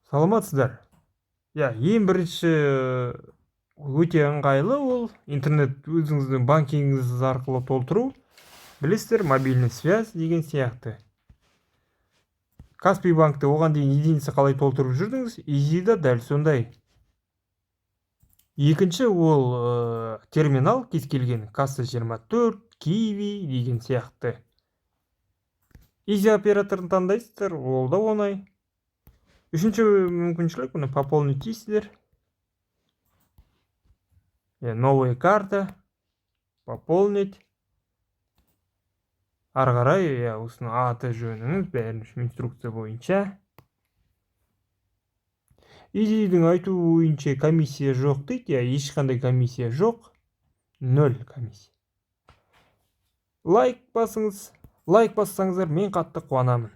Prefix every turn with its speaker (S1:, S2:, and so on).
S1: Саламатсыздар. Ең бірінші өте ыңғайлы ол интернет өзіңіздің банкингіңіз арқылы толтыру. Білесіздер, мобильный связь деген сияқты. Каспий банкте оған дейін единица қалай толтырып жүрдіңіз, изида дәл сондай. Екінші ол терминал кез келген касса 24, киви деген сияқты. Изи операторын таңдайсыздар, ол да оңай. Үшінші мүмкіншілік мұны пополнить дейсіздер. Новая карта, пополнить. Ары қарай осының аты жөніңіз бәрін инструкция бойынша. Изидің айту бойынша комиссия жоқ дейді, ешқандай комиссия жоқ. 0 комиссия. Лайк бассаңыздар, мен қатты қуанамын.